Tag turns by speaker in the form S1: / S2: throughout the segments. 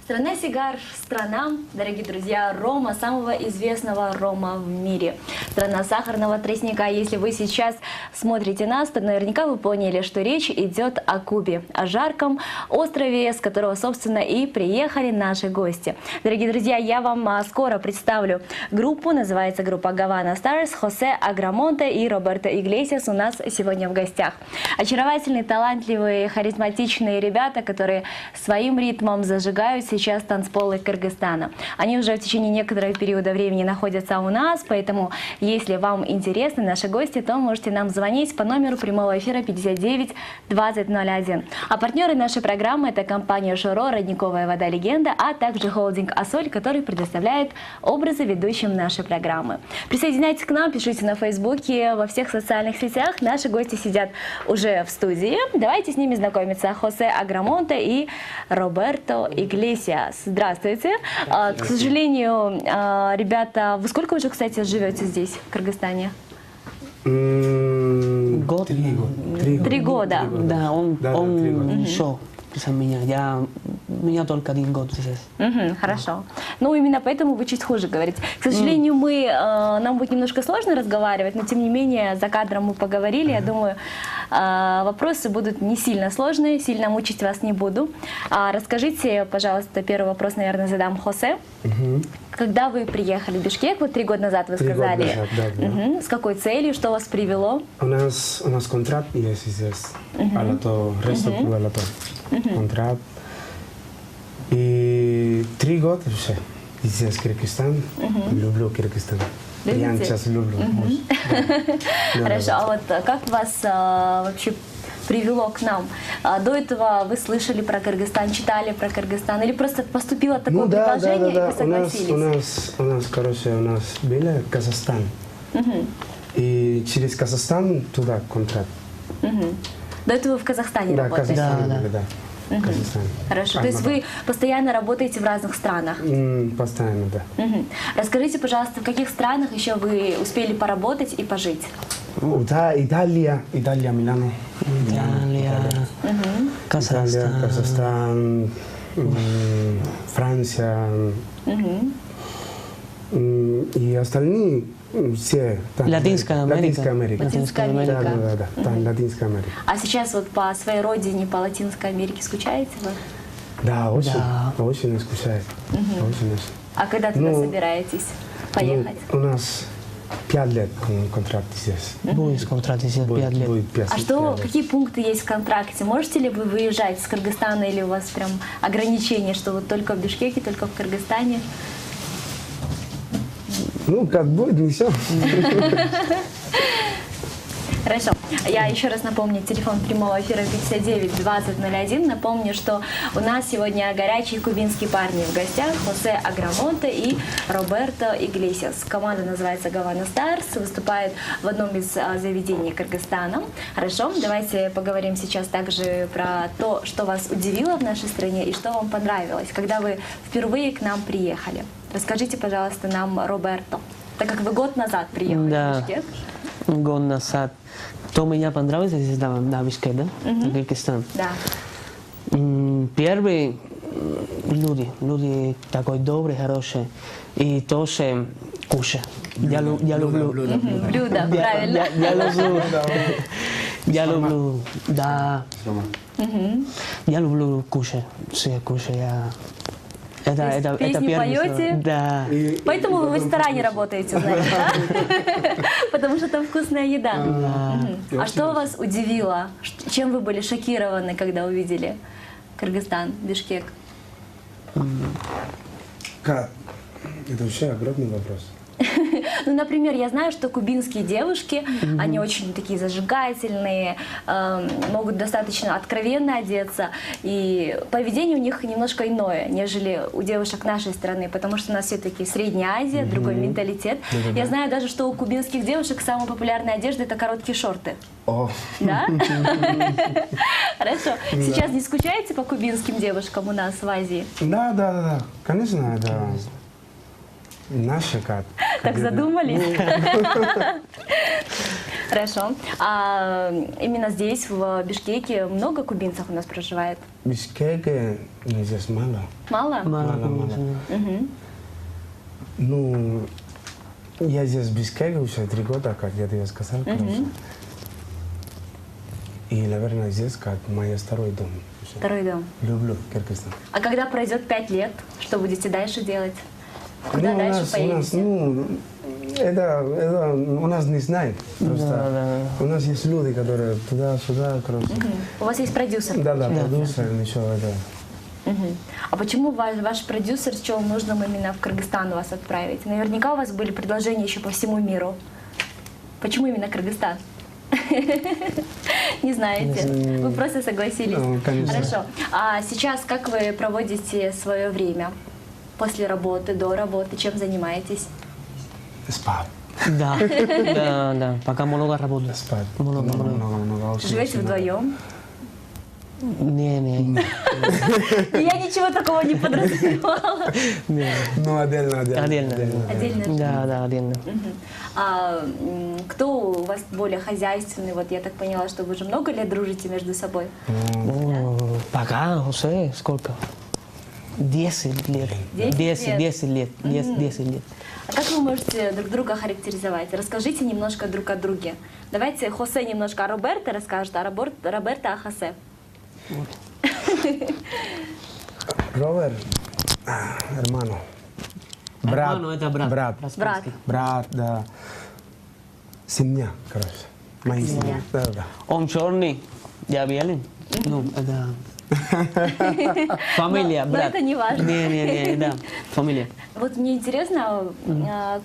S1: Страна сигар, страна, дорогие друзья, рома, самого известного рома в мире. Страна сахарного тростника. Если вы сейчас смотрите нас, то наверняка вы поняли, что речь идет о Кубе, о жарком острове, с которого, собственно, и приехали наши гости. Дорогие друзья, я вам скоро представлю группу, называется группа Havana Stars. Хосе Аграмонте и Роберто Иглесиас у нас сегодня в гостях. Очаровательные, талантливые, харизматичные ребята, которые своим ритмом зажигают сейчас танцполы Кыргызстана. Они уже в течение некоторого периода времени находятся у нас, поэтому, если вам интересны наши гости, то можете нам звонить по номеру прямого эфира 59 20 01. А партнеры нашей программы — это компания Шоро, родниковая вода «Легенда», а также холдинг «Ассоль», который предоставляет образы ведущим нашей программы. Присоединяйтесь к нам, пишите на Фейсбуке, во всех социальных сетях. Наши гости сидят уже в студии. Давайте с ними знакомиться. Хосе Аграмонте и Роберто Иглесиас. Здравствуйте. К сожалению, ребята, вы сколько уже, кстати, живете здесь, в Кыргызстане?
S2: Год.
S1: 3 года.
S2: Да, он еще за меня. У меня только 1 год здесь.
S1: Хорошо. Ну, именно поэтому вы чуть хуже говорите. К сожалению, нам будет немножко сложно разговаривать, но тем не менее за кадром мы поговорили. Я думаю, вопросы будут не сильно сложные, сильно мучить вас не буду. Расскажите, пожалуйста, первый вопрос, наверное, задам Хосе. Когда вы приехали в Бишкек, вот 3 года назад вы сказали,
S3: 3 года назад, да.
S1: С какой целью, что вас привело?
S3: У нас контракт есть здесь, контракт. И 3 года уже здесь Кыргызстан. Люблю Кыргызстан. Я
S1: Любите?
S3: сейчас люблю.
S1: Хорошо, а вот как вас вообще привело к нам? До этого вы слышали про Кыргызстан, читали про Кыргызстан, или просто поступило такое предложение, и вы согласились?
S3: У нас, короче, был Казахстан. И через Казахстан туда контракт.
S1: До этого вы в Казахстане
S3: Да,
S1: работали?
S3: Казахстан, да. Казахстан.
S1: Хорошо, то есть вы постоянно работаете в разных странах?
S3: Постоянно, да.
S1: Расскажите, пожалуйста, в каких странах еще вы успели поработать и пожить?
S3: Да, Италия, Милано.
S2: Италия,
S3: Казахстан, Франция. И остальные все.
S2: Латинская Америка.
S1: Латинская Америка.
S3: Да, Латинская Америка.
S1: А сейчас вот по своей родине, по Латинской Америке скучаете вы?
S3: Да, очень скучаю. Очень.
S1: А когда туда собираетесь поехать?
S3: У нас 5 лет контракт здесь.
S2: Будет контракт здесь 5 лет.
S1: А какие пункты есть в контракте? Можете ли вы выезжать с Кыргызстана, или у вас прям ограничения, что вот только в Бишкеке, только в Кыргызстане?
S3: Ну, как будет, не все.
S1: Хорошо. Я еще раз напомню, телефон прямого эфира 59 20 01. Напомню, что у нас сегодня горячие кубинские парни в гостях. Хосе Аграмонте и Роберто Иглесиас. Команда называется Havana Stars, выступает в одном из заведений Кыргызстана. Хорошо, давайте поговорим сейчас также про то, что вас удивило в нашей стране и что вам понравилось, когда вы впервые к нам приехали. Расскажите, пожалуйста, нам, Роберто, так как вы год назад приехали в Бишкек.
S2: Год назад. Что мне понравилось здесь, на Бишкек, да? В Кыргызстан.
S1: Да.
S2: Первый люди такой добрый, хороший. И тоже кушать. Я люблю.
S1: Блюдо, правильно.
S2: Я люблю, да. Я люблю кушать. Все кушать. Это
S1: песни
S2: первый.
S1: поете?
S2: Да.
S1: Поэтому вы в ресторане работаете, знаете, да? Потому что там вкусная еда. А что вас удивило? Чем вы были шокированы, когда увидели Кыргызстан, Бишкек?
S3: Как? Это вообще огромный вопрос.
S1: Ну, например, я знаю, что кубинские девушки, они очень такие зажигательные, могут достаточно откровенно одеться, и поведение у них немножко иное, нежели у девушек нашей страны, потому что у нас все-таки Средняя Азия, другой менталитет. Я знаю даже, что у кубинских девушек самая популярная одежда — это короткие шорты. Да? Хорошо. Сейчас не скучаете по кубинским девушкам у нас в Азии?
S3: Да. Конечно, да. Наши как.
S1: Так задумались? Хорошо. А именно здесь, в Бишкеке, много кубинцев у нас проживает?
S3: В Бишкеке здесь мало.
S1: Мало?
S3: Мало.
S1: Мгм.
S3: Ну, я здесь в Бишкеке уже 3 года, как я тебе сказал, короче. И, наверное, здесь как мой второй дом. уже.
S1: Второй дом.
S3: Люблю Кыргызстан.
S1: А когда пройдет 5 лет, что будете дальше делать? Куда
S3: Ну,
S1: дальше
S3: у нас,
S1: поедете?
S3: ну, это у нас не знает. Просто
S2: Да.
S3: у нас есть люди, которые туда-сюда, короче.
S1: У вас есть продюсер?
S3: Да, продюсер, ничего это.
S1: Мгм. А почему ваш продюсер счел нужным именно в Кыргызстан вас отправить? Наверняка у вас были предложения еще по всему миру. Почему именно Кыргызстан? Не знаете. Вы просто согласились.
S3: Ну, конечно.
S1: Хорошо. А сейчас как вы проводите свое время? После работы, до работы, чем занимаетесь?
S3: Спать.
S2: Да, да. Пока много работаю.
S3: Спать.
S2: Много.
S3: Очень,
S1: Живете
S3: очень много.
S1: вдвоем?
S2: Не.
S1: Я ничего такого не подразумевала.
S3: Ну, отдельно.
S2: Отдельно.
S1: Отдельно.
S2: Да, отдельно.
S1: Мгм. А кто у вас более хозяйственный? Вот я так поняла, что вы уже много лет дружите между собой.
S2: Ну, пока, José, сколько? 10 лет.
S1: 10 лет?
S2: 10 лет.
S1: А как вы можете друг друга характеризовать? Расскажите немножко друг о друге. Давайте Хосе немножко о Роберто расскажет, а Роберто о Хосе.
S3: Роберт, hermano. Брат.
S2: Hermano, это брат.
S1: Брат.
S3: Брат, да. Семья, короче. Моя семья. Да.
S2: Он черный, я белый. Ну, это... Фамилия,
S1: Но
S2: брат.
S1: это не важно.
S2: Не, да, фамилия.
S1: Вот мне интересно,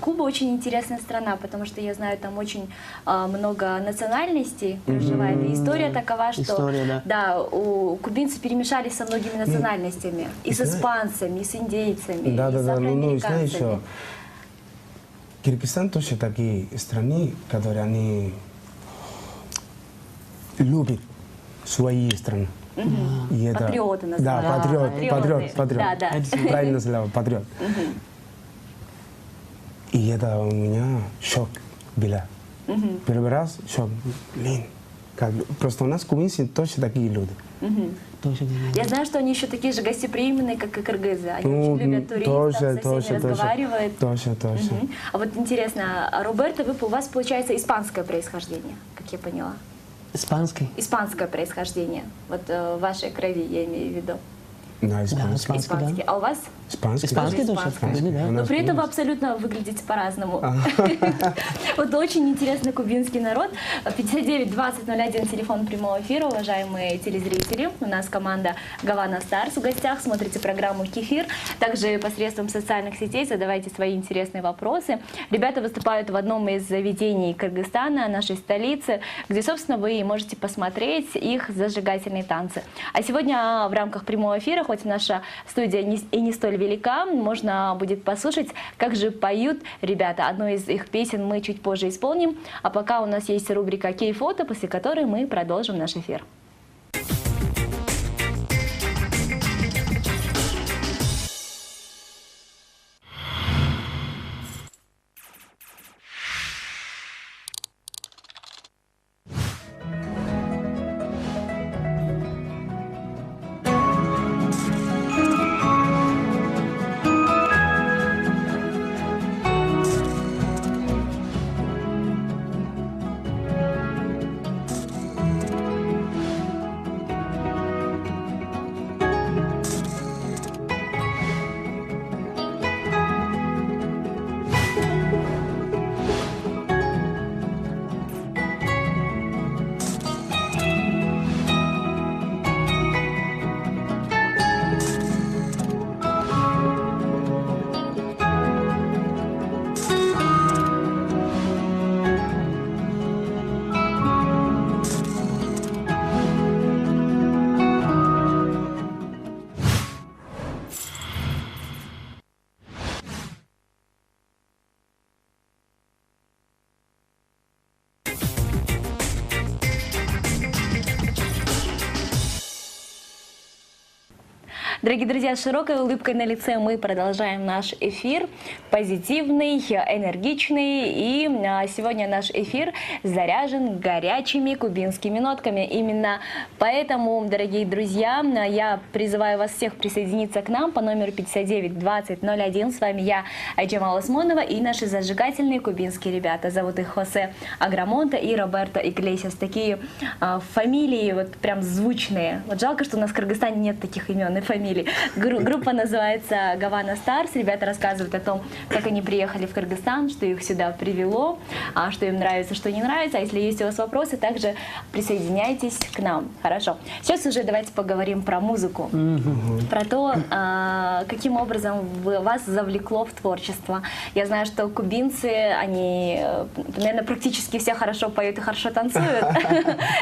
S1: Куба очень интересная страна, потому что я знаю, там очень много национальностей проживает. И история такова, что
S2: История, да.
S1: у кубинцы перемешались со многими национальностями. И с испанцами, и с индейцами, и с
S3: Да. Ну, знаешь,
S1: афроамериканцами.
S3: что Киргизстан тоже такие страны, которые они любят свои страны. И это-
S1: Патриоты
S3: Да,
S1: называют.
S3: патриот.
S1: Да.
S3: Правильно слово, патриот. И это у меня шок был. Первый раз шок. Блин, просто у нас кубинцы тоже такие люди.
S2: Точно.
S1: Я знаю, что они еще такие же гостеприимные, как и кыргызы. Они
S3: Ну,
S1: очень любят туристов, со всеми разговаривают.
S3: Точно.
S1: Мгм. А вот интересно, Роберто, у вас получается испанское происхождение, как я поняла.
S2: Испанский.
S1: Испанское происхождение. Вот в вашей крови, я имею в виду.
S3: Да, испанский.
S2: Испанский,
S1: Испанский.
S2: да.
S1: А у вас?
S3: Испанский.
S2: Испанский тоже?
S1: Испанский.
S2: Да.
S3: У
S1: Но
S3: нас
S1: при этом вы
S3: кубинский.
S1: абсолютно выглядите по-разному. Вот очень интересный кубинский народ. 59-20-01, телефон прямого эфира, уважаемые телезрители. У нас команда Гавана Старс в гостях. Смотрите программу «Кефир». Также посредством социальных сетей задавайте свои интересные вопросы. Ребята выступают в одном из заведений Кыргызстана, нашей столицы, где, собственно, вы можете посмотреть их зажигательные танцы. А сегодня в рамках прямого эфира, хоть наша студия и не столь велика, можно будет послушать, как же поют ребята. Одну из их песен мы чуть позже исполним. А пока у нас есть рубрика «Кей-фото», после которой мы продолжим наш эфир. Дорогие друзья, с широкой улыбкой на лице мы продолжаем наш эфир. Позитивный, энергичный. И сегодня наш эфир заряжен горячими кубинскими нотками. Именно поэтому, дорогие друзья, я призываю вас всех присоединиться к нам по номеру 592001. С вами я, Айджамал Осмонова, и наши зажигательные кубинские ребята. Зовут их Хосе Аграмонта и Роберто Иглесиас. Такие фамилии вот прям звучные. Вот жалко, что у нас в Кыргызстане нет таких имен и фамилий. Группа называется Гавана Старс. Ребята рассказывают о том, как они приехали в Кыргызстан, что их сюда привело, что им нравится, что не нравится. А если есть у вас вопросы, также присоединяйтесь к нам. Хорошо. Сейчас уже давайте поговорим про музыку. Про то, каким образом вас завлекло в творчество. Я знаю, что кубинцы, они, наверное, практически все хорошо поют и хорошо танцуют.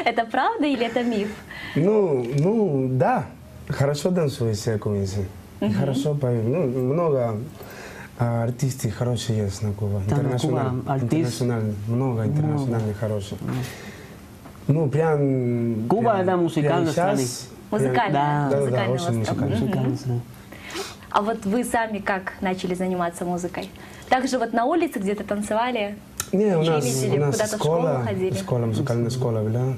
S1: Это правда или это миф?
S3: Ну, да. Хорошо танцуют все кубинцы. Хорошо поют. Ну, много артистов хороших есть на Кубе. Интернациональных. Много интернациональных хороших. Ну, прям...
S2: Куба это музыкальная страна.
S1: Музыкальная.
S3: Да, очень музыкальная.
S1: А вот вы сами как начали заниматься музыкой? Также вот на улице где-то танцевали?
S3: Не, у нас
S1: куда-то в школу ходили?
S3: Музыкальная школа была.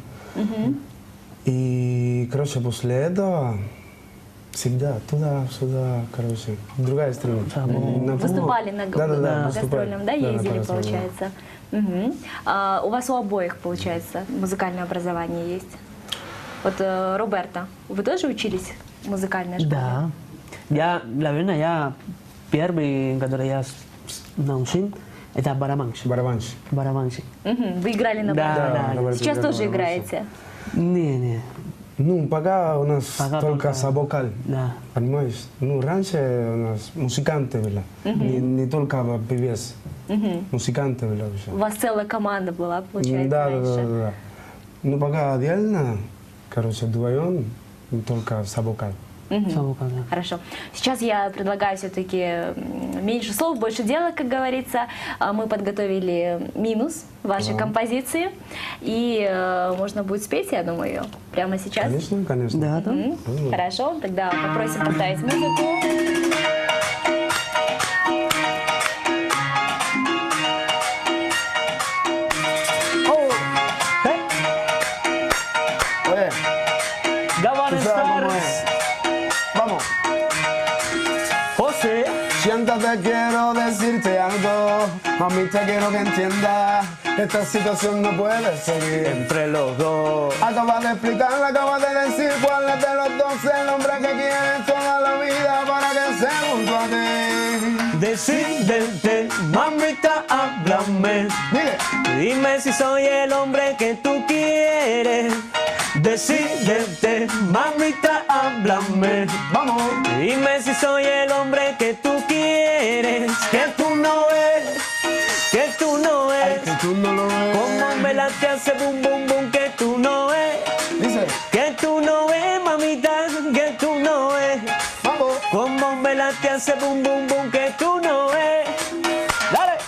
S3: И, короче, после этого всегда туда-сюда, короче, другая страна.
S1: Выступали на гастрольном, да, ездили, получается? У вас у обоих, получается, музыкальное образование есть? Вот, Роберто, вы тоже учились в музыкальной школе?
S2: Да. Наверное, я первый, который я научил, это барабанщик. Барабанщик.
S1: Вы играли на барабане?
S2: Да.
S1: Сейчас тоже играете?
S2: Не.
S3: Ну, пока у нас только сабокаль.
S2: Да.
S3: Понимаешь? Ну, раньше у нас музыканты были. Не только певец. Музыканты были вообще.
S1: У вас целая команда была, получается, раньше?
S3: Да. Ну, пока отдельно, короче, вдвоем, только сабокаль.
S1: Хорошо. Сейчас я предлагаю все-таки меньше слов, больше дела, как говорится. Мы подготовили минус вашей композиции, и можно будет спеть, я думаю, ее прямо сейчас.
S3: Конечно.
S2: Да.
S1: Хорошо, тогда попросим поставить музыку.
S2: Gavana Stars.
S3: Vamos.
S2: José.
S3: Siéntate, quiero decirte algo. Mamita, quiero que entiendas. Esta situación no puede seguir
S2: Entre los dos.
S3: Acabas de explicar, acabas de decir cuál es de los dos el hombre que quieres toda la vida para que se junto a ti.
S2: Decídete, mamita, háblame. Dime si soy el hombre que tú quieres. Decídete, mamita, háblame.
S3: Vamos.
S2: Dime si soy el hombre que tú quieres. Que tú no ves, que tú no ves.
S3: Que tú no lo ves.
S2: Como me late hace bum bum bum que tú no ves.
S3: Dice.
S2: Que tú no ves, mamita, que tú no ves.
S3: Vamos.
S2: Como me late hace bum bum bum que tú no ves. Dale.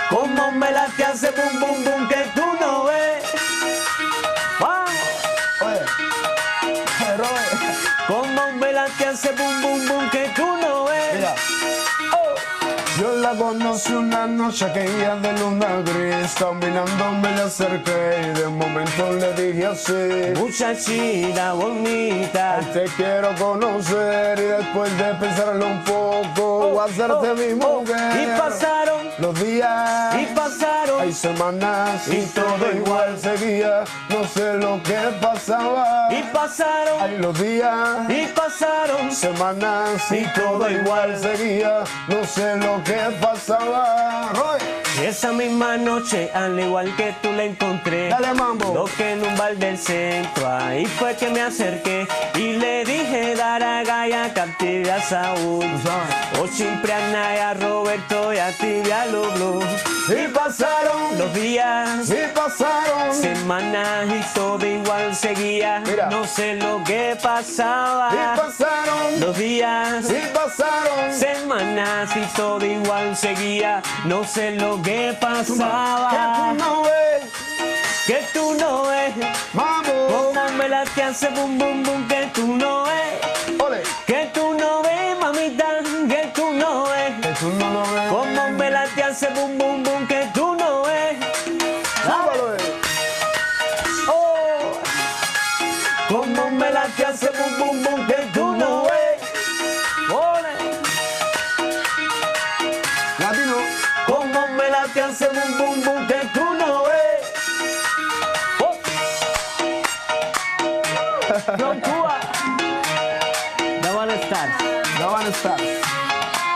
S2: Como me late hace bum bum bum que tú no ves. Vamos.
S3: Oye. Robert.
S2: Como me late hace bum bum bum que tú no ves.
S3: Mira. Yo la conocí una noche aquella de luna gris. Caminando me le acerqué y de momento le dije así:
S2: Muchachita bonita,
S3: te quiero conocer y después de pensarlo un poco voy a hacerte mi mujer.
S2: Y pasaron
S3: los días,
S2: y pasaron,
S3: hay semanas
S2: y todo igual
S3: seguía. No sé lo que pasaba.
S2: y pasaron,
S3: Hay los días,
S2: y pasaron,
S3: semanas
S2: y todo igual
S3: seguía. No sé lo que pasaba. Roy.
S2: Y esa misma noche, al igual que tú la encontré,
S3: Dale, mambo.
S2: toqué en un bar del centro, ahí fue que me acerqué y le dije Daragaya, captive a Saúl, o siempre a Naya, Roberto y a ti a Lublu.
S3: Y pasaron
S2: Los días,
S3: y pasaron
S2: semanas y todo igual seguía,
S3: Mira.
S2: no sé lo que pasaba.
S3: y pasaron
S2: Los días,
S3: y pasaron.
S2: semanas y todo igual seguía, no sé lo que
S3: Que
S2: pasaba.
S3: tú no ves,
S2: que tú no ves.
S3: Vamos.
S2: Como me la te hace bum bum bum que tú no ves.
S3: Ole.
S2: Que tú no ves, mamita, que tú no ves.
S3: Que tú no lo ves.
S2: Como me la te hace bum bum bum que tú no ves.
S3: Súbalo,
S2: Oh, como me la te hace bum bum bum que tú no ves. Ole,
S3: Latino.
S2: como me la te hace bum bum bum que tú no ves. Oh. From Cuba. Давай estar.
S3: Давай стар.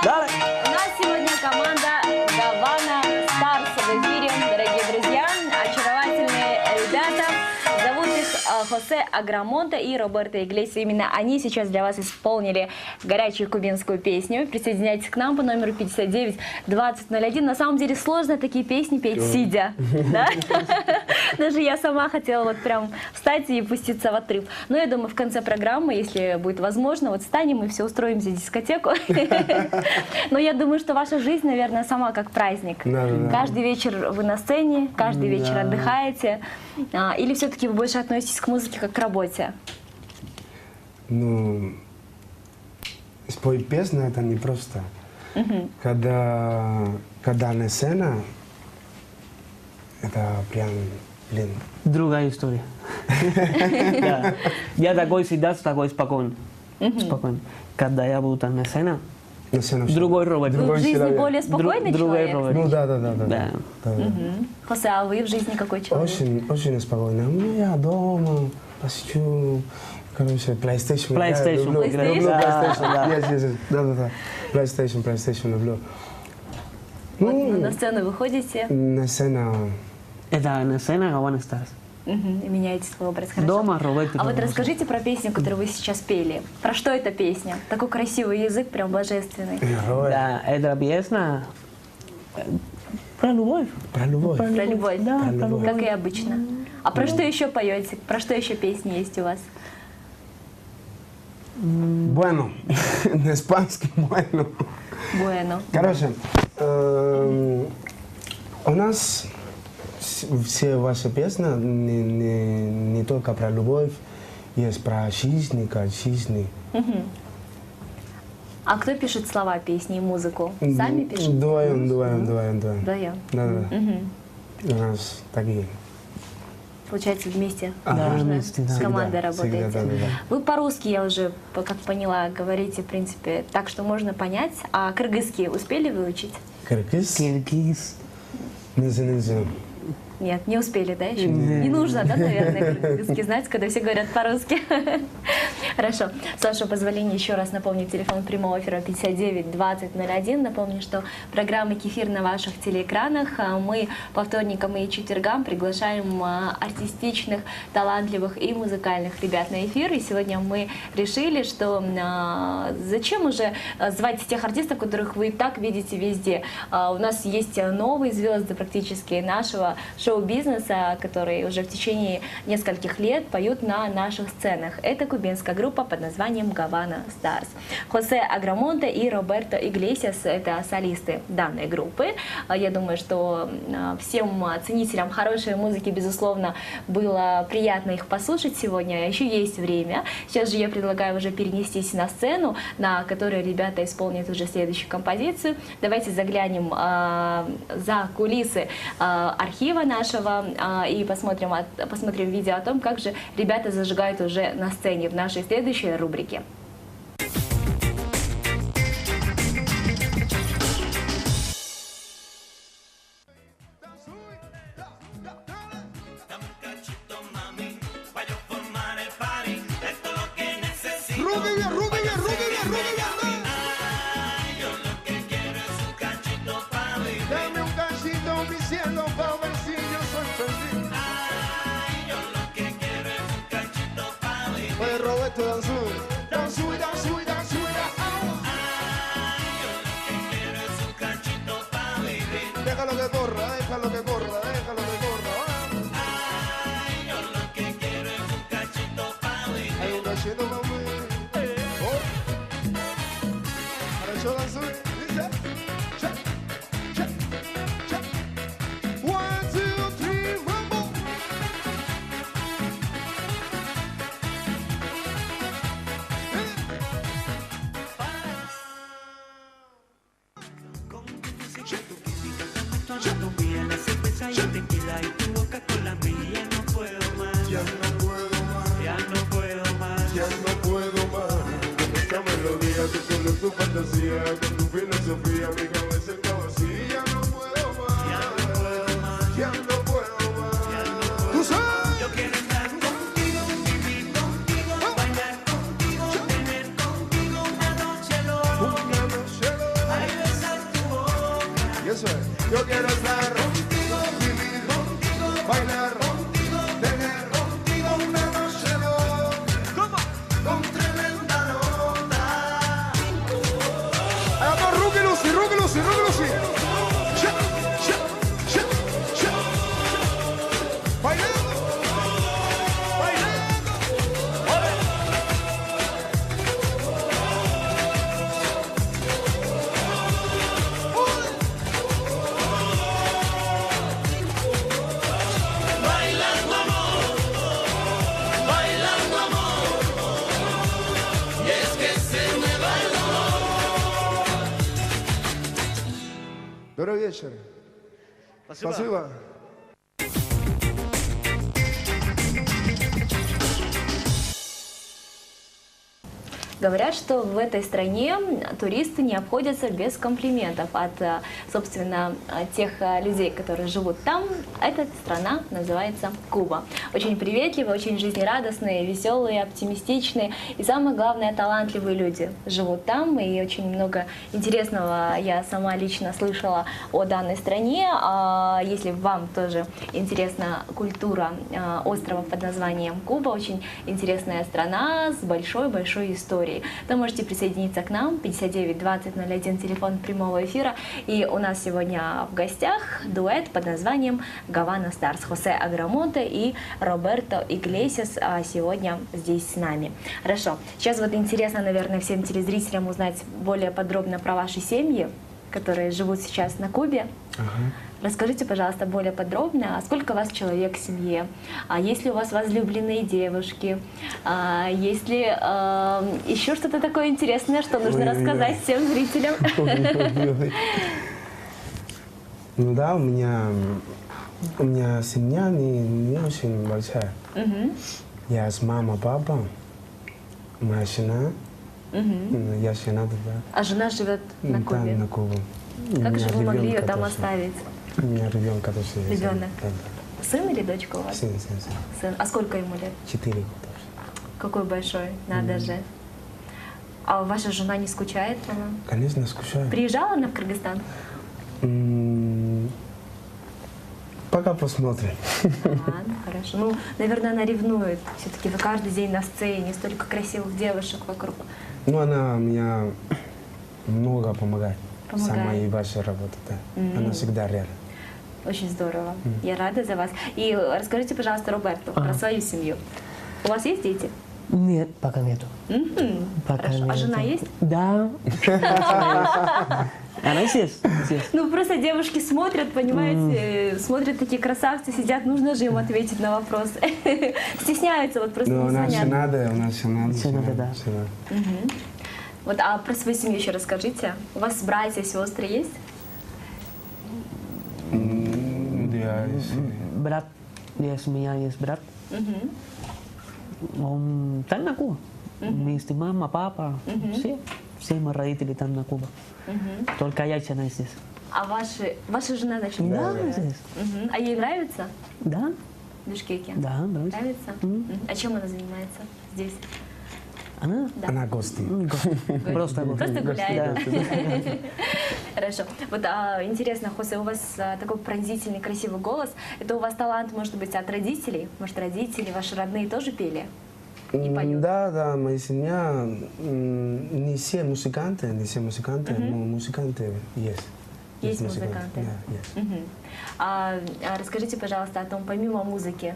S2: Dale.
S1: У нас сегодня команда Гавана Старс в эфире, дорогие друзья. Очаровательные ребята. Зовут их Хосе Аграмонте и Роберто Иглесиас. Именно они сейчас для вас исполнили горячую кубинскую песню. Присоединяйтесь к нам по номеру 59 2001. На самом деле сложно такие песни петь сидя. Да? Даже я сама хотела вот прям встать и пуститься в отрыв. Но я думаю, в конце программы, если будет возможно, вот встанем и все устроим здесь дискотеку. Но я думаю, что ваша жизнь, наверное, сама как праздник.
S3: Да.
S1: Каждый вечер вы на сцене, каждый вечер отдыхаете. Или все-таки вы больше относитесь к музыке как к работе?
S3: Ну, спой песню это не просто. Когда на сцена, это прям, блин.
S2: Другая история. Да. Я такой всегда такой спокойный. Спокойный. Когда я буду там на сцене,
S3: На сцену всё.
S2: другой Роберт.
S1: Вы в жизни
S3: человек.
S1: более спокойный
S2: Другой
S1: человек?
S2: Роберт.
S3: Ну да.
S2: Да.
S1: Хосе, а вы в жизни какой человек?
S3: Очень спокойно. Ну, я дома, посещу, короче, PlayStation.
S2: PlayStation.
S3: Люблю
S1: PlayStation?
S3: PlayStation.
S2: Да.
S3: Yes. Да. PlayStation люблю.
S1: Вот на сцену выходите
S3: На сцену.
S2: Это на сцене Гавана Старс.
S1: и меняете свой образ. Хорошо.
S2: Дома Роберто.
S1: А вот расскажите про песню, которую вы сейчас пели. Про что эта песня? Такой красивый язык, прям божественный.
S2: Да, эта песня про любовь.
S3: Про любовь.
S1: Про любовь,
S2: Да,
S3: про любовь.
S1: как и обычно. А про что еще поете? Про что еще песни есть у вас?
S3: Bueno, на испанском bueno.
S1: Bueno.
S3: Короче, у нас все ваши песни не только про любовь, есть про жизнь, как жизнь.
S1: А кто пишет слова песни и музыку? Сами пишут?
S3: Вдвоем.
S1: Вдвоем.
S3: Да. У нас такие.
S1: Получается, вместе
S3: Ага,
S1: дружно
S2: вместе, да.
S1: с командой
S3: Всегда,
S1: работаете.
S3: да.
S1: Вы по-русски, я уже, как поняла, говорите, в принципе, так, что можно понять. А кыргызский успели выучить?
S3: Киргиз?
S2: Киргиз.
S3: Нельзя.
S1: Нет, не успели, да, еще? Не нужно, да, наверное, кыргызский знать, когда все говорят по-русски. Хорошо. С вашего позволения еще раз напомню телефон прямого эфира 59 20 01. Напомню, что программа «Кефир» на ваших телеэкранах. Мы по вторникам и четвергам приглашаем артистичных, талантливых и музыкальных ребят на эфир. И сегодня мы решили, что зачем уже звать тех артистов, которых вы и так видите везде. У нас есть новые звезды практически нашего шоу-бизнеса, которые уже в течение нескольких лет поют на наших сценах. Это кубинская группа под названием Гавана Старс. Хосе Аграмонте и Роберто Иглесиас — это солисты данной группы. Я думаю, что всем ценителям хорошей музыки, безусловно, было приятно их послушать сегодня. Еще есть время. Сейчас же я предлагаю уже перенестись на сцену, на которой ребята исполнят уже следующую композицию. Давайте заглянем за кулисы архива нашего и посмотрим видео о том, как же ребята зажигают уже на сцене в нашей следующей рубрике.
S4: Dame un cachito, mi cielo, pa' ver si yo soy feliz.
S5: Ay, yo lo que quiero es un cachito pa' vivir.
S4: Oye, Roberto, danzúi, danzúi, danzúi, danzúi,
S5: Ay, yo lo que quiero es un cachito pa' vivir.
S4: déjalo que corra, déjalo que corra, déjalo que corra.
S5: Ay, yo lo que quiero es un cachito pa' vivir.
S4: Hay un cachito, mami. Oh. Ahora yo danzúi, dice. Check, check, check. 1, 2, 3, rumble. Quiero tu fantasía, con tu filosofía, mi cabeza está vacía. Ya no puedo más, ya no puedo más. ¿Tú sabes?
S5: Yo quiero estar contigo, vivir contigo, bailar contigo, tener contigo una noche loca.
S4: Una noche loca.
S5: Ay, besar tu boca.
S4: Y eso es. Yo quiero estar contigo, vivir contigo, bailar contigo, tener contigo una noche loca. Con tremenda nota. Vamos, Rookie Lucy, Rookie Lucy, Rookie Lucy. Sha, sha, sha, sha. Bailando, bailando.
S5: Bailando amor, bailando amor. Y es que se me va el amor.
S4: Добрый вечер. Спасибо.
S1: Говорят, что в этой стране туристы не обходятся без комплиментов от, собственно, тех людей, которые живут там. Эта страна называется Куба. Очень приветливые, очень жизнерадостные, веселые, оптимистичные и, самое главное, талантливые люди живут там. И очень много интересного я сама лично слышала о данной стране. Если вам тоже интересна культура острова под названием Куба, очень интересная страна с большой-большой историей, то можете присоединиться к нам. 59 20 01, телефон прямого эфира. И у нас сегодня в гостях дуэт под названием «Гавана Старс». Хосе Аграмонте и Роберто Иглесиас сегодня здесь с нами. Хорошо. Сейчас вот интересно, наверное, всем телезрителям узнать более подробно про ваши семьи, которые живут сейчас на Кубе. Расскажите, пожалуйста, более подробно, а сколько у вас человек в семье? Есть ли у вас возлюбленные девушки? Есть ли еще что-то такое интересное, что нужно рассказать всем зрителям?
S3: Ну да, у меня семья не очень большая. Я с мамой, папа, моя жена, я женат, да.
S1: А жена живет на
S3: Да,
S1: Кубе.
S3: на Кубе. У
S1: Как же
S3: меня
S1: вы могли ее
S3: ребенка
S1: там
S3: тоже.
S1: оставить?
S3: У меня ребенка тоже есть.
S1: Ребенок.
S3: Да,
S1: Сын или дочка у
S3: да.
S1: вас?
S3: Сын.
S1: Сын. А сколько ему лет?
S3: 4 года.
S1: Какой большой, надо же. А ваша жена не скучает по вам?
S3: Конечно, скучаю.
S1: Приезжала она в Кыргызстан?
S3: Пока посмотрим.
S1: Ладно, хорошо. Ну, наверное, она ревнует. Все-таки вы каждый день на сцене, столько красивых девушек вокруг.
S3: Ну, она мне много помогает.
S1: Помогает.
S3: Сама и ваша работа, да. Она всегда рядом.
S1: Очень здорово. Я рада за вас. И расскажите, пожалуйста, Роберто, про свою семью. У вас есть дети?
S6: Нет, пока нету. Пока
S1: Хорошо. А
S6: нету.
S1: жена есть?
S6: Да. Она здесь. Здесь.
S1: Ну, просто девушки смотрят, понимаете, смотрят такие красавцы, сидят, нужно же им ответить на вопрос. Стесняются, вот просто
S3: Ну,
S1: не
S3: у нас
S1: звонят.
S3: жената, у нас жената.
S6: Жената, да.
S1: Вот, а про свою семью еще расскажите. У вас братья, сестры есть?
S3: Да,
S6: Брат, есть у меня есть брат. Он там на Куба. Вместе мама, папа, все мои родители там на Куба. Только я жена здесь.
S1: А ваша жена, значит,
S6: Да,
S1: живет?
S6: здесь.
S1: А ей нравится
S6: Да,
S1: Бишкеке?
S6: да, нравится.
S1: Нравится? А чем она занимается здесь?
S6: Она
S3: она гости.
S6: просто
S1: Просто гуляет.
S6: Да.
S1: Хорошо. Вот интересно, Хосе, у вас такой пронзительный, красивый голос. Это у вас талант, может быть, от родителей? Может, родители, ваши родные тоже пели? И поют?
S3: Да, моя семья не все музыканты, но музыканты есть.
S1: Есть музыканты.
S3: Да, есть.
S1: Мгм. А расскажите, пожалуйста, о том, помимо музыки,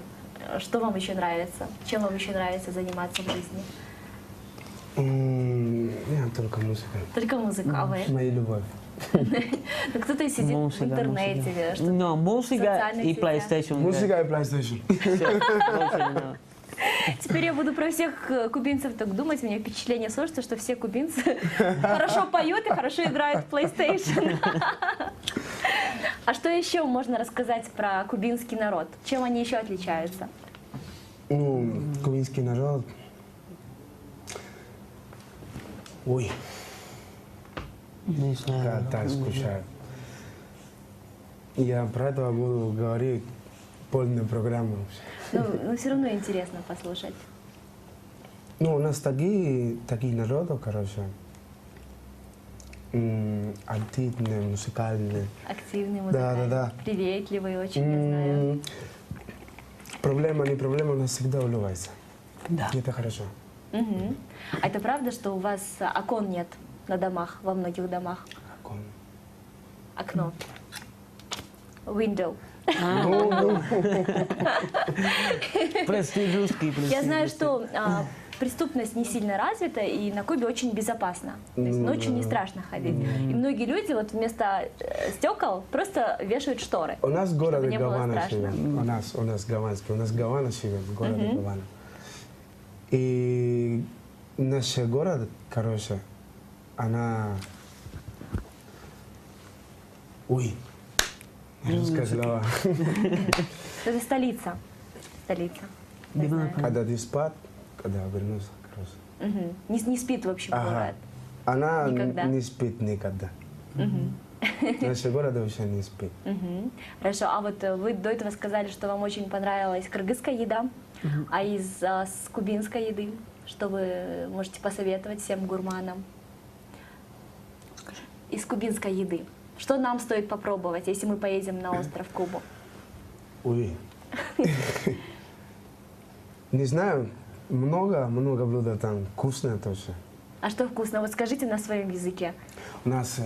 S1: что вам еще нравится? Чем вам еще нравится заниматься в жизни?
S3: Я только музыка.
S1: Только музыка, а вы?
S3: Моя любовь.
S1: Ну, кто-то сидит в интернете, что-то
S6: No,
S1: в
S6: música
S1: социальных
S6: y
S1: сетях.
S6: PlayStation.
S3: Музыка и PlayStation.
S6: Всё, больше не надо.
S1: Теперь я буду про всех кубинцев так думать. У меня впечатление сложится, что все кубинцы хорошо поют и хорошо играют в PlayStation. А что еще можно рассказать про кубинский народ? Чем они еще отличаются?
S3: Кубинский народ. Ой.
S6: Не знаю.
S3: Когда так скучаю. Я про это буду говорить полную программу.
S1: Ну, все равно интересно послушать.
S3: Ну, у нас такие народы, короче, артистные, музыкальные.
S1: Активный,
S3: Да,
S1: музыкальный,
S3: да, да.
S1: приветливый очень, я знаю.
S3: Проблема, не проблема, у нас всегда улыбается.
S6: Да.
S3: И это хорошо.
S1: Мгм. А это правда, что у вас окон нет на домах, во многих домах? Окно. Window.
S6: Прости, русский, прости.
S1: Я знаю, что преступность не сильно развита, и на Кубе очень безопасно. То есть ночью не страшно ходить. И многие люди вот вместо стекол просто вешают шторы.
S3: У нас в
S1: чтобы
S3: городе
S1: не было
S3: Гавана
S1: страшно.
S3: живет. У нас гаванский. У нас Гавана живет, в городе Гавана. И наш город, короче, она... Ой, русское слово.
S1: Это столица. Столица. Я
S6: Диман,
S1: знаю.
S3: Когда ты спать, когда вернулся, короче.
S1: Мгм. Не спит вообще
S3: Ага.
S1: бывает.
S3: Она
S1: Никогда.
S3: не спит никогда. Наш город вообще не спит.
S1: Мгм. Хорошо, а вот вы до этого сказали, что вам очень понравилась кыргызская еда, а с кубинской еды, что вы можете посоветовать всем гурманам? Из кубинской еды. Что нам стоит попробовать, если мы поедем на остров Кубу?
S3: Ой. Не знаю, много блюд там, вкусное тоже.
S1: А что вкусно? Вот скажите на своем языке.
S3: У нас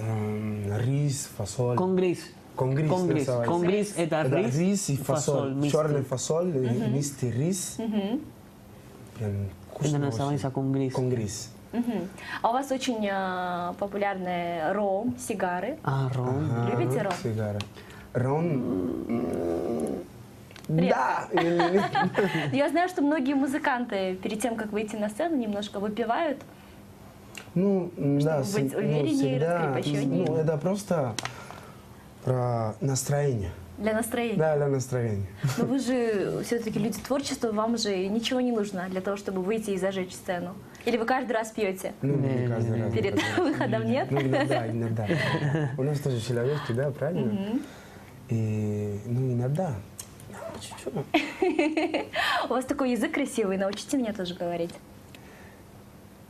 S3: рис, фасоль.
S6: Конгресс.
S3: Конгресс
S6: Конгресс.
S3: называется.
S6: Конгресс это
S3: Это
S6: рис.
S3: рис и фасоль.
S6: мистый.
S3: Черный фасоль, мистый рис. Прям вкусно
S6: Это называется
S3: очень.
S6: конгресс.
S3: Конгресс.
S1: Мгм. А у вас очень популярные ром, сигары.
S6: А, ром.
S1: Любите ром?
S3: Сигара. Ром. Да!
S1: Я знаю, что многие музыканты перед тем, как выйти на сцену, немножко выпивают.
S3: Ну, да,
S1: Чтобы быть
S3: ну,
S1: увереннее,
S3: всегда,
S1: раскрепощеннее.
S3: ну, это просто про настроение.
S1: Для настроения.
S3: Да, для настроения.
S1: Но вы же все-таки люди творчества, вам же ничего не нужно для того, чтобы выйти и зажечь сцену. Или вы каждый раз пьете?
S3: Ну, не каждый раз.
S1: Перед выходом нет?
S3: Ну, иногда. У нас тоже человечки, да, правильно? И, ну, иногда. Чуть-чуть.
S1: У вас такой язык красивый, научите меня тоже говорить.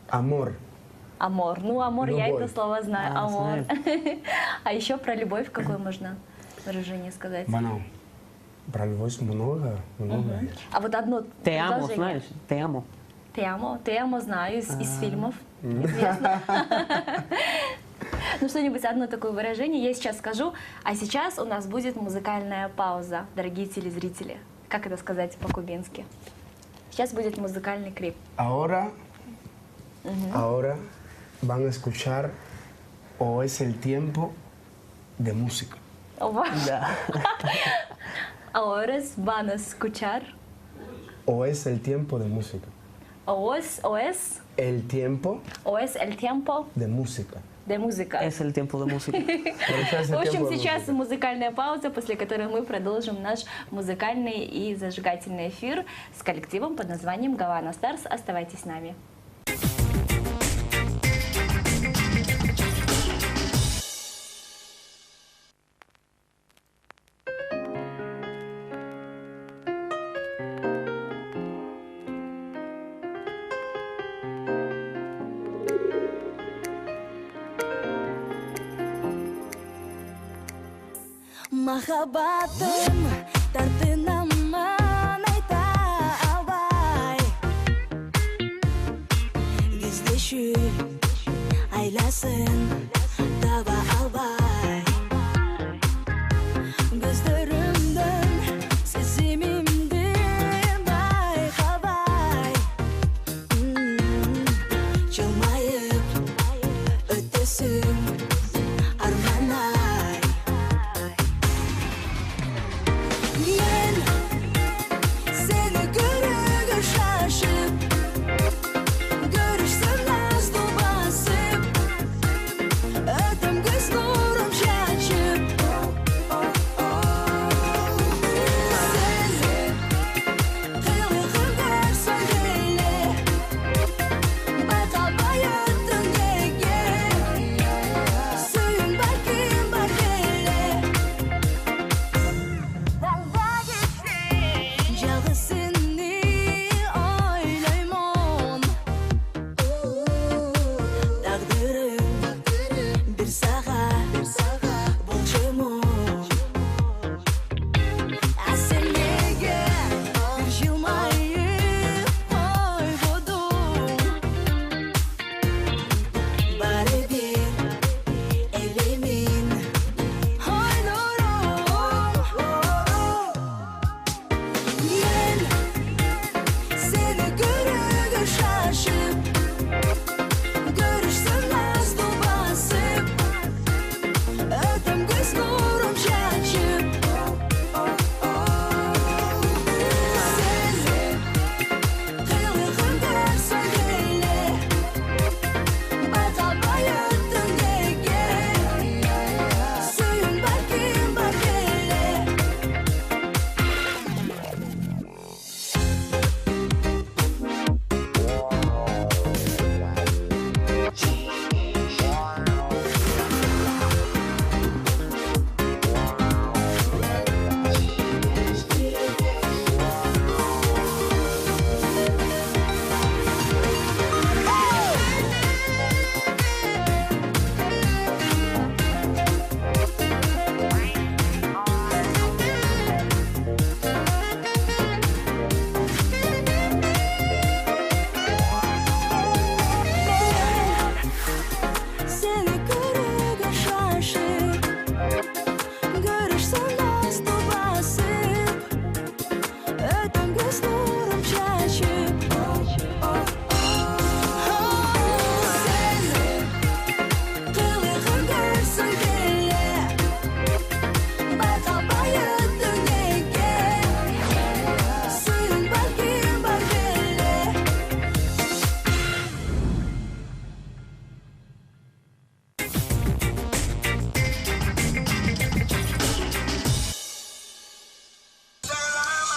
S3: Амор.
S1: Амор. Ну, амор, я
S3: Любовь.
S1: это слово знаю.
S6: А,
S1: Амор. А еще про любовь какое можно выражение сказать?
S3: Bueno, про любовь много.
S1: А вот одно
S6: Te amo,
S1: предложение.
S6: знаешь? Te amo.
S1: Te amo знаю из фильмов. Известно. Ну, что-нибудь, одно такое выражение я сейчас скажу, а сейчас у нас будет музыкальная пауза, дорогие телезрители. Как это сказать по-кубински? Сейчас будет музыкальный клип.
S3: Ahora van a escuchar O es el tiempo de música.
S6: Да.
S1: Ahora van a escuchar
S3: O es el tiempo de música. El tiempo
S1: el tiempo
S3: de música.
S1: de música.
S6: Es el tiempo de música.
S1: В общем, сейчас музыкальная пауза, после которой мы продолжим наш музыкальный и зажигательный эфир с коллективом под названием Гавана Старс. Оставайтесь с нами.
S7: Махаббатым тартынамын айта албай Кездешүү айласын таба албай Көздөрүмдөн сезимимди байкабай Жылмайып өтөсүң арманай Мен сені көрігі шашып Көрішсін назды басып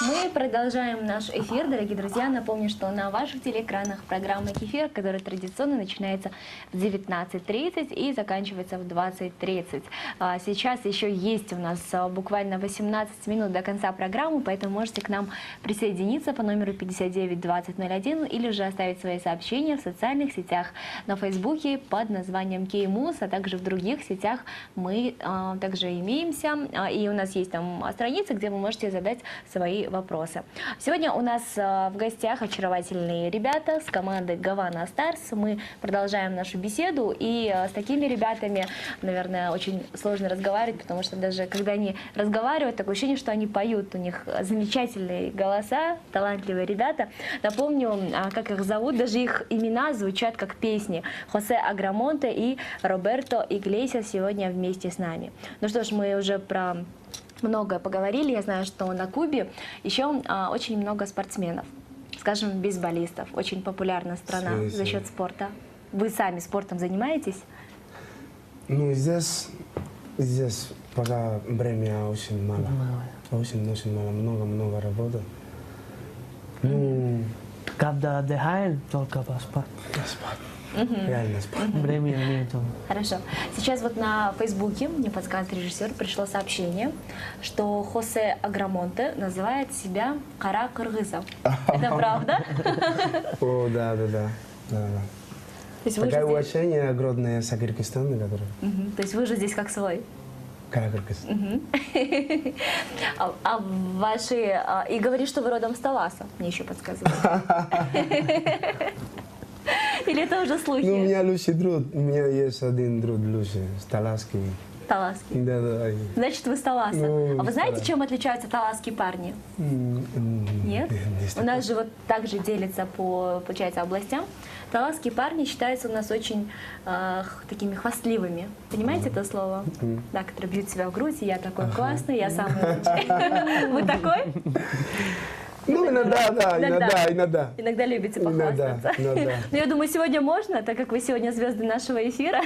S1: Мы продолжаем наш эфир, дорогие друзья. Напомню, что на ваших телеэкранах программа «Кефир», которая традиционно начинается в 19:30 и заканчивается в 20:30. Сейчас еще есть у нас буквально 18 минут до конца программы, поэтому можете к нам присоединиться по номеру 592001 или же оставить свои сообщения в социальных сетях на Фейсбуке под названием Кеймус, а также в других сетях мы также имеемся. И у нас есть там страница, где вы можете задать свои вопросы. Сегодня у нас в гостях очаровательные ребята с командой Гавана Старс. Мы продолжаем нашу беседу, и с такими ребятами, наверное, очень сложно разговаривать, потому что даже когда они разговаривают, такое ощущение, что они поют. У них замечательные голоса, талантливые ребята. Напомню, как их зовут, даже их имена звучат как песни. Хосе Аграмонте и Роберто Иглесиас сегодня вместе с нами. Ну что ж, мы уже про многое поговорили. Я знаю, что на Кубе еще очень много спортсменов, скажем, бейсболистов. Очень популярная страна за счет спорта. Вы сами спортом занимаетесь?
S3: Ну, здесь пока время очень мало. Очень мало, много работы. Ну,
S6: Когда отдыхаем, только поспать.
S3: спать. Реально спать.
S6: Времени нету.
S1: Хорошо. Сейчас вот на Фейсбуке, мне подсказывает режиссер, пришло сообщение, что Хосе Аграмонте называет себя Кара Кыргызов. Это правда?
S3: О, да.
S1: То есть вы же
S3: Такое
S1: здесь-
S3: уважение огромное с Кыргызстаном, который
S1: Мгм. То есть вы же здесь как свой.
S3: Каракыргыз.
S1: А ваши... И говорит, что вы родом с Таласа, мне еще подсказывают. Или это уже
S3: Ну, у
S1: слухи?
S3: меня лучший друг. У меня есть один друг лучший, Сталаский.
S1: Таласский.
S3: Да.
S1: Значит, вы с Таласа.
S3: Ну,
S1: А вы знаете,
S3: да.
S1: чем отличаются таласские парни? Нет?
S3: Не
S1: У
S3: знаю.
S1: нас же вот также делится по, получается, областям. Таласские парни считаются у нас очень такими хвастливыми. Понимаете это слово? Да, которые бьют себя в грудь, и я такой классный, я самый лучший. Вы такой?
S3: Ну, иногда.
S1: Иногда любите
S3: Иногда.
S1: похвастаться. Но я думаю, сегодня можно, так как вы сегодня звезды нашего эфира.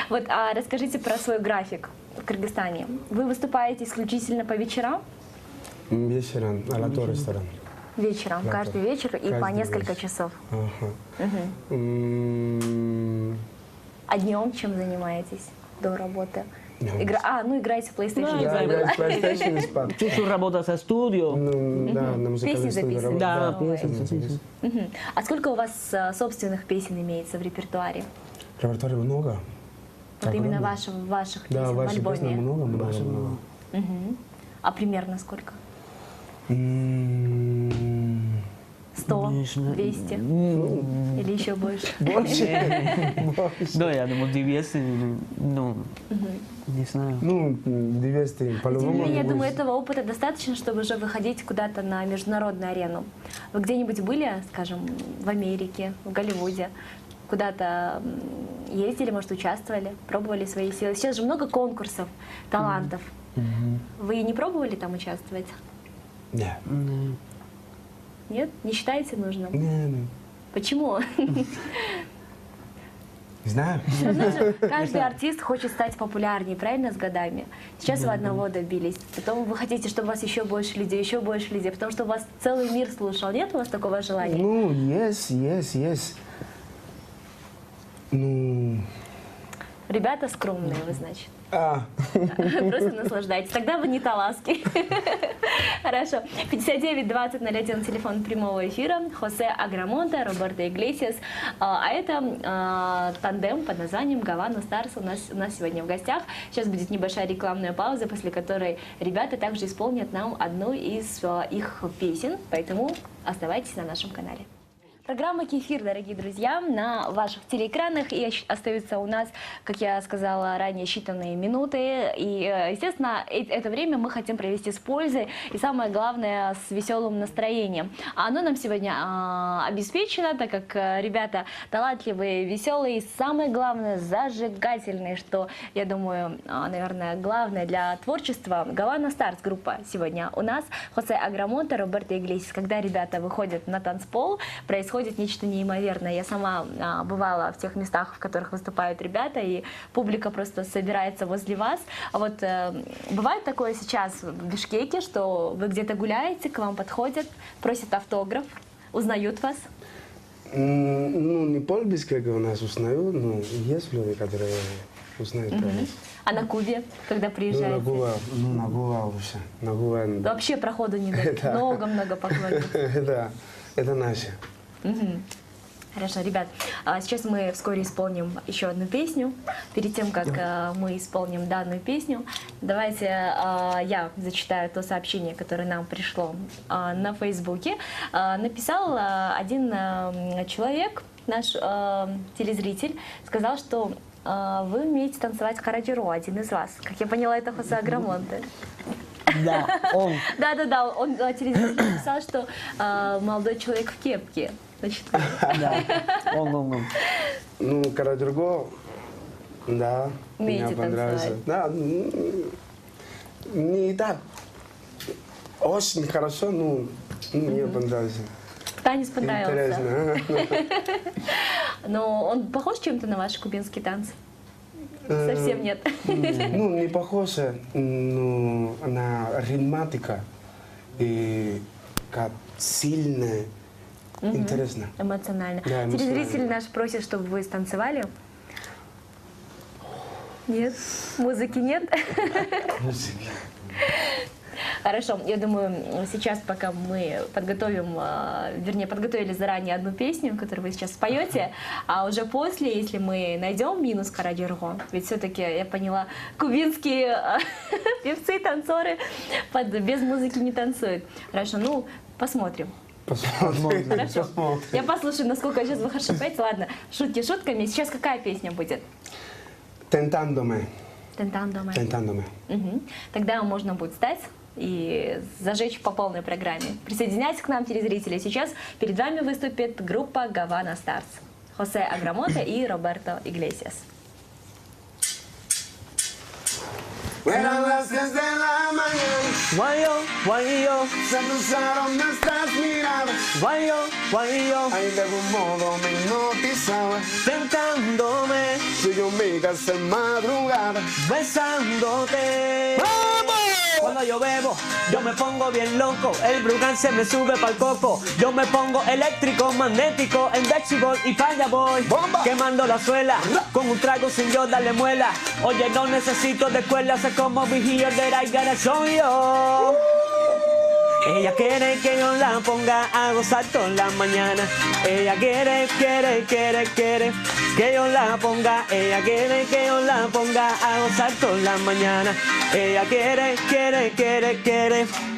S1: Вот, а расскажите про свой график в Кыргызстане. Вы выступаете исключительно по вечерам?
S3: Вечером, Алато ресторан.
S1: Вечером,
S3: Да,
S1: каждый вечер и по
S3: каждый
S1: несколько
S3: вечер.
S1: часов.
S3: Ага.
S1: А днем чем занимаетесь до работы?
S3: Днем.
S1: Играете в PlayStation.
S3: Да,
S1: забыла.
S3: играю в PlayStation и спать.
S6: Чуть-чуть работа со студио.
S3: Ну, да, на музыкальной
S1: Песни
S3: студии
S1: записываете?
S3: работаю.
S6: Да, песни записываю.
S1: Мгм. А сколько у вас собственных песен имеется в репертуаре?
S3: Репертуара много.
S1: Вот именно
S3: Огромное.
S1: ваших
S3: Да,
S1: песен в
S3: ваши песни
S1: альбоме?
S3: много.
S1: А примерно сколько? 100,
S6: Конечно.
S1: 200 или еще больше?
S6: Да, я думаю, 200, ну, не знаю.
S3: Ну, 200,
S1: Тем не
S3: по-любому.
S1: менее, я
S3: будет.
S1: думаю, этого опыта достаточно, чтобы уже выходить куда-то на международную арену. Вы где-нибудь были, скажем, в Америке, в Голливуде? Куда-то ездили, может, участвовали, пробовали свои силы? Сейчас же много конкурсов, талантов. Вы не пробовали там участвовать?
S3: Да.
S1: Нет? Не считаете нужным?
S3: Не.
S1: Почему?
S3: Не знаю.
S1: Всё равно же каждый артист хочет стать популярнее, правильно, с годами? Сейчас вы одного добились, потом вы хотите, чтобы у вас еще больше людей, потому что вас целый мир слушал. Нет у вас такого желания?
S3: Ну, есть. Ну,
S1: Ребята скромные, вы, значит. Просто наслаждайтесь. Тогда вы не таласки. Хорошо. 592001 телефон прямого эфира. Хосе Аграмонте, Роберто Иглесиас. А это тандем под названием Гавана Старс у нас сегодня в гостях. Сейчас будет небольшая рекламная пауза, после которой ребята также исполнят нам одну из их песен. Поэтому оставайтесь на нашем канале. Программа «Кефир», дорогие друзья, на ваших телеэкранах, и остаются у нас, как я сказала ранее, считанные минуты, и, естественно, это время мы хотим провести с пользой, и самое главное, с веселым настроением. А оно нам сегодня обеспечено, так как ребята талантливые, веселые, и самое главное, зажигательные, что, я думаю, наверное, главное для творчества. Гавана Старс группа сегодня у нас, Хосе Аграмонте, Роберто Иглесиас. Когда ребята выходят на танцпол, происходит происходит нечто неимоверное. Я сама бывала в тех местах, в которых выступают ребята, и публика просто собирается возле вас. А вот бывает такое сейчас в Бишкеке, что вы где-то гуляете, к вам подходят, просят автограф, узнают вас?
S3: Ну, не пол Бишкека у нас узнают, но есть люди, которые узнают про нас.
S1: А на Кубе, когда
S3: Ну,
S1: приезжаете?
S3: на Куба вообще. На Куба.
S1: Вообще проходу не дают.
S3: Да.
S1: Много-много поклонников.
S3: Да, это наше.
S1: Хорошо, ребят, сейчас мы вскоре исполним еще одну песню. Перед тем, как мы исполним данную песню, давайте я зачитаю то сообщение, которое нам пришло на Фейсбуке. Написал один человек, наш телезритель, сказал, что вы умеете танцевать карадиро, один из вас. Как я поняла, это Хосе Аграмонте.
S6: Да, он.
S1: Да, он телезритель написал, что молодой человек в кепке. Значит,
S6: Да, он.
S3: Ну, Карадюрго, да,
S1: Умеете
S3: мне понравился.
S1: танцевать?
S3: Да, не так очень хорошо, но мне понравился.
S1: танец понравился.
S3: Интересно.
S1: Но он похож чем-то на ваши кубинские танцы? Совсем нет.
S3: Ну, не похоже, но она ритматика и как сильная. Интересно.
S1: Эмоционально.
S3: Да, эмоционально.
S1: Телезритель наш просит, чтобы вы станцевали. Нет? Музыки нет? Хорошо, я думаю, сейчас, пока мы подготовили заранее одну песню, которую вы сейчас споете, а уже после, если мы найдем минус Карадюрго, ведь все-таки, я поняла, кубинские певцы, танцоры без музыки не танцуют. Хорошо, ну, посмотрим.
S3: Посмотрим.
S1: Хорошо.
S3: Посмотрим.
S1: Я послушаю, насколько сейчас вы хорошо поете. Ладно, шутки шутками. Сейчас какая песня будет?
S3: Tentándome.
S1: Тентандоме.
S3: Tentándome.
S1: Тогда можно будет встать и зажечь по полной программе. Присоединяйтесь к нам, телезрители. Сейчас перед вами выступит группа Гавана Старс. Хосе Аграмонте и Роберто Иглесиас.
S3: Eran las 3 de la mañana,
S2: Guayo, guayo,
S3: se cruzaron nuestras miradas.
S2: guayo, guayo,
S3: Ay, de algún modo me hipnotizaba.
S2: tentándome,
S3: Tú y yo amigas en madrugada.
S2: besándote. Cuando yo bebo, yo me pongo bien loco. El Brugal se me sube pa'l coco. Yo me pongo eléctrico, magnético, invencible y para allá voy.
S3: ¡Bomba!
S2: Quemando la suela, con un trago sin yo darle muela. Oye, no necesito de escuela, sé como vigía de la higuera soy yo. Ella quiere que yo la ponga a gozar toda la mañana. Ella quiere que yo la ponga. Ella quiere que yo la ponga a gozar toda la mañana. Ella quiere.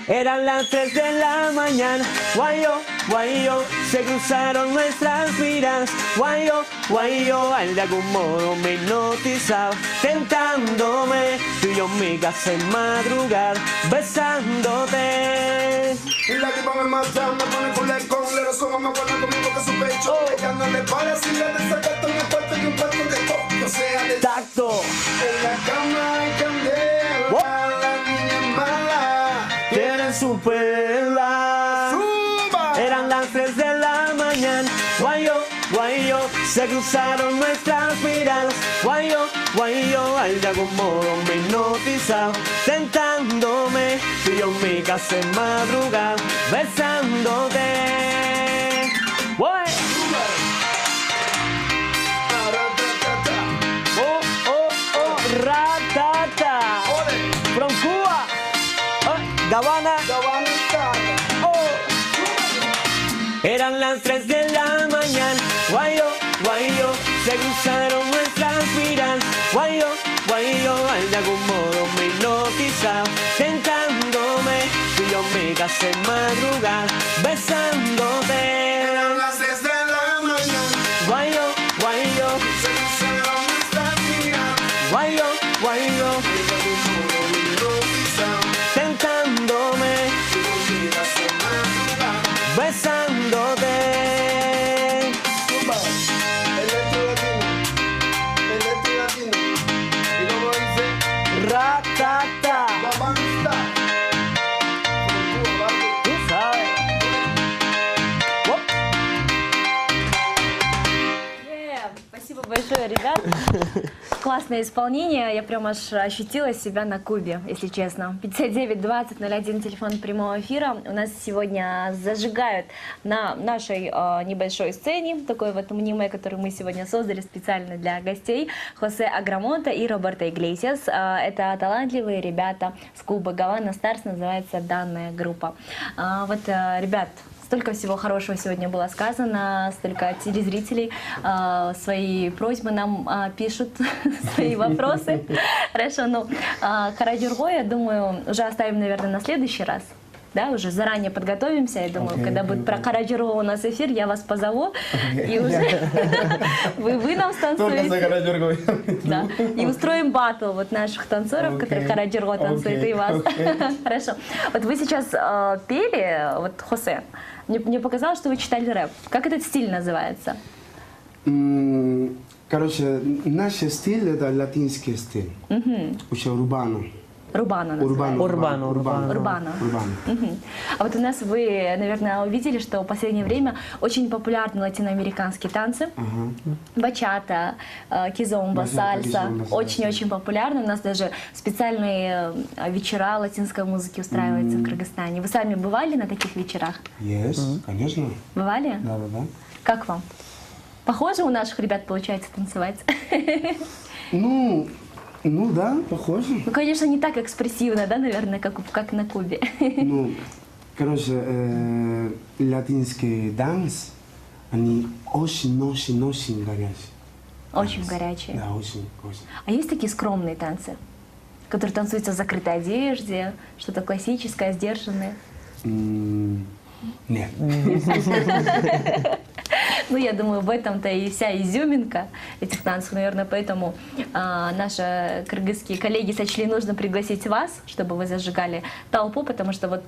S2: Eran las 3 de la mañana. Guayo, guayo, se cruzaron nuestras miradas. Guayo, guayo, al de algún modo me hipnotizaba. Tentándome, tú y yo mi casa en madrugada, besándote.
S3: Y la tipa me mata, me pone con le suma, me acuerda conmigo que su pecho. Ella no le para si le desacato un cuarto y un cuarto de todo. O sea, de
S2: Tacto.
S3: en la cama hay candela.
S2: Oh.
S3: La niña es mala.
S2: Tienen su perla.
S3: ¡Zumba!
S2: Eran las 3 de la mañana. Guayo, guayo, se cruzaron nuestras miradas. Guayo, guayo, al de algún modo me hipnotizaba. Tentándome, tú y yo en mi casa en madrugada, besándote. Guay. Oh, oh, oh, ratata. From Cuba. Gavana. Oh. Eran las 3 de la mañana. Guayo, guayo, se cruzaron nuestras miradas. Guayo, guayo, al de algún modo me hipnotizaba. Tentándome, tú y yo me casé en madrugada, besándote.
S3: Eran las 3 de la mañana.
S2: Guayo, guayo,
S3: Se cruzaron nuestras miradas.
S2: guayo, guayo,
S3: Y de algún modo me hipnotizaba.
S2: tentándome,
S3: Tú y yo amigas en madrugada.
S2: besándote.
S3: Zumba. Electro latino. Y como dice,
S2: Ratata.
S3: la banda.
S2: Tú sabes.
S1: большое, ребят. Классное исполнение. Я прям аж ощутила себя на Кубе, если честно. 59-20-01, телефон прямого эфира. У нас сегодня зажигают на нашей небольшой сцене, такой вот аниме, который мы сегодня создали специально для гостей, Хосе Аграмонте и Роберто Иглесиас. Это талантливые ребята с Кубы. Гавана Старс называется данная группа. Ребят, столько всего хорошего сегодня было сказано, столько телезрителей свои просьбы нам пишут, свои вопросы. Хорошо, Карадюрго, я думаю, уже оставим, наверное, на следующий раз. Да, уже заранее подготовимся. Я думаю, когда будет про Карадюрго у нас эфир, я вас позову. И уже вы нам станцуете. Да. И устроим батл вот наших танцоров, которые Карадюрго танцуют, и вас. Хорошо. Вот вы сейчас пели, вот Хосе, мне показалось, что вы читали рэп. Как этот стиль называется?
S3: Короче, наш стиль это латинский стиль. Очень урбано.
S1: Рубана называется.
S6: Урбано.
S1: А вот у нас вы, наверное, увидели, что в последнее время очень популярны латиноамериканские танцы. Бачата, кизомба, сальса. Очень-очень популярны. У нас даже специальные вечера латинской музыки устраиваются в Кыргызстане. Вы сами бывали на таких вечерах?
S3: Есть, конечно.
S1: Бывали?
S3: Да.
S1: Как вам? Похоже у наших ребят получается танцевать?
S3: Ну да, похоже.
S1: Ну, конечно, не так экспрессивно, да, наверное, как на Кубе.
S3: Ну, короче, латинский танц, они очень горячие.
S1: Очень горячие.
S3: Да, очень.
S1: А есть такие скромные танцы, которые танцуются в закрытой одежде, что-то классическое, сдержанное?
S3: Нет.
S1: Ну, я думаю, в этом-то и вся изюминка этих танцев. Наверное, поэтому наши кыргызские коллеги сочли нужно пригласить вас, чтобы вы зажигали толпу, потому что вот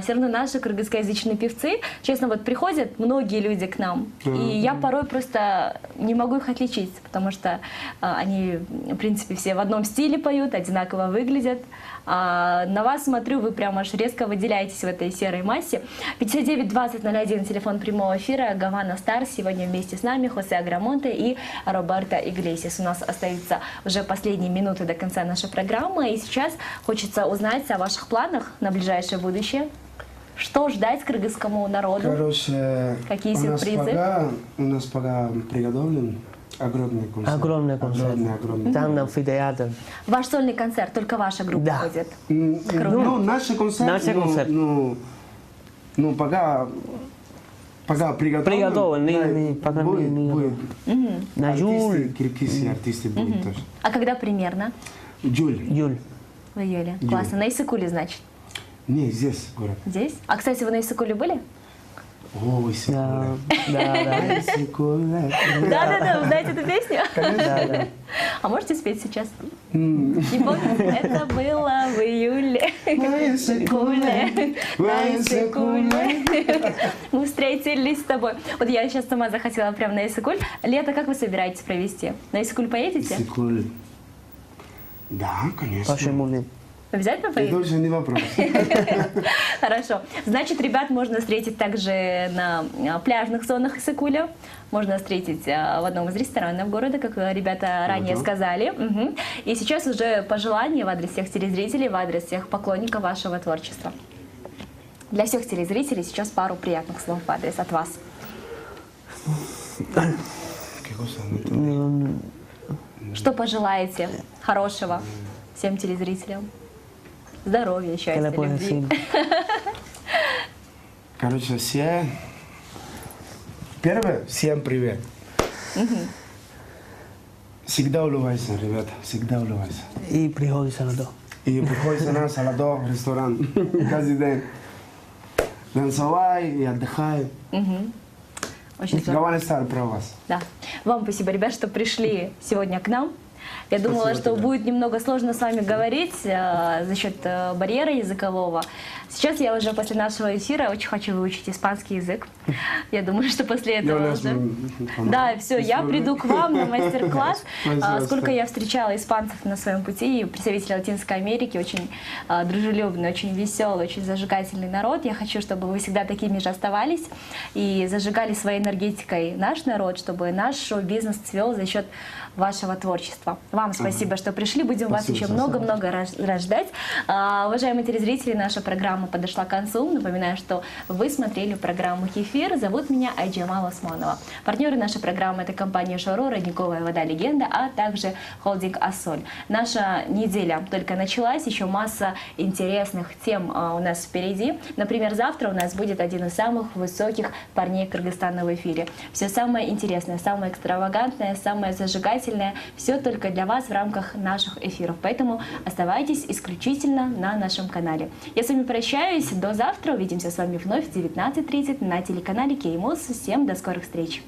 S1: все равно наши кыргызскоязычные певцы, честно, вот приходят многие люди к нам, и я порой просто не могу их отличить, потому что они, в принципе, все в одном стиле поют, одинаково выглядят. А на вас смотрю, вы прям аж резко выделяетесь в этой серой массе. 59-20-01, телефон прямого эфира, Гавана Старс. Сегодня вместе с нами Хосе Аграмонте и Роберто Иглесиас. У нас остаются уже последние минуты до конца нашей программы. И сейчас хочется узнать о ваших планах на ближайшее будущее. Что ждать кыргызскому народу?
S3: Короче,
S1: какие сюрпризы?
S3: У нас пока приготовлен огромный концерт. Огромный.
S6: Там на амфитеатр.
S1: Ваш сольный концерт, только ваша группа
S6: Да.
S1: ходит?
S3: Ну, наш концерт. Ну, пока приготовлен.
S6: Пока не
S3: будет.
S6: на июль.
S3: Киргизские артисты будут тоже.
S1: А когда примерно?
S3: Июль.
S1: В июле. Классно. На Иссыкуле, значит?
S3: Не, здесь город.
S1: Здесь? А, кстати, вы на Иссыкуле были?
S3: Ой,
S6: Да.
S1: Да, вы знаете эту песню?
S6: Да.
S1: А можете спеть сейчас? Не помните? Это было в июле. На Иссыкуле. Мы встретились с тобой. Вот я сейчас сама захотела прямо на Иссыкуль. Лето как вы собираетесь провести? На Иссыкуль поедете?
S3: Да, конечно.
S6: Почему нет?
S1: Обязательно
S3: Это
S1: поедете?
S3: уже не вопрос.
S1: Хорошо. Значит, ребят можно встретить также на пляжных зонах Иссыкуля. Можно встретить в одном из ресторанов города, как ребята ранее сказали. И сейчас уже пожелания в адрес всех телезрителей, в адрес всех поклонников вашего творчества. Для всех телезрителей сейчас пару приятных слов в адрес от вас. Что пожелаете хорошего всем телезрителям? Здоровья, счастья, любви.
S3: Короче, первое, всем привет. Всегда улыбайся, ребята, всегда улыбайся.
S6: И приходит Саладо.
S3: И приходится на Саладо, в ресторан, каждый день. Танцевай и отдыхай.
S1: Очень здорово.
S3: Гавана Стар про вас.
S1: Да. Вам спасибо, ребят, что пришли сегодня к нам. Я думала,
S3: Спасибо
S1: что
S3: тебе.
S1: будет немного сложно с вами говорить за счет барьера языкового. Сейчас я уже после нашего эфира очень хочу выучить испанский язык. Я думаю, что после этого уже... Да, все, я приду к вам на мастер-класс.
S3: Пожалуйста.
S1: Сколько я встречала испанцев на своем пути, и представители Латинской Америки, очень дружелюбный, очень веселый, очень зажигательный народ. Я хочу, чтобы вы всегда такими же оставались и зажигали своей энергетикой наш народ, чтобы наш шоу-бизнес цвел за счет вашего творчества. Вам спасибо, что пришли. Будем вас
S3: Спасибо,
S1: еще
S3: спасибо.
S1: много-много ждать. Уважаемые телезрители, наша программа подошла к концу. Напоминаю, что вы смотрели программу «Кефир». Зовут меня Айджамал Османова. Партнеры нашей программы — это компания «Шоро», «Родниковая вода Легенда», а также холдинг «Ассоль». Наша неделя только началась, еще масса интересных тем у нас впереди. Например, завтра у нас будет один из самых высоких парней Кыргызстана в эфире. Все самое интересное, самое экстравагантное, самое зажигательное, все только для вас в рамках наших эфиров. Поэтому оставайтесь исключительно на нашем канале. Я с вами прощаюсь. До завтра. Увидимся с вами вновь в 19:30 на телеканале Кеймус. Всем до скорых встреч.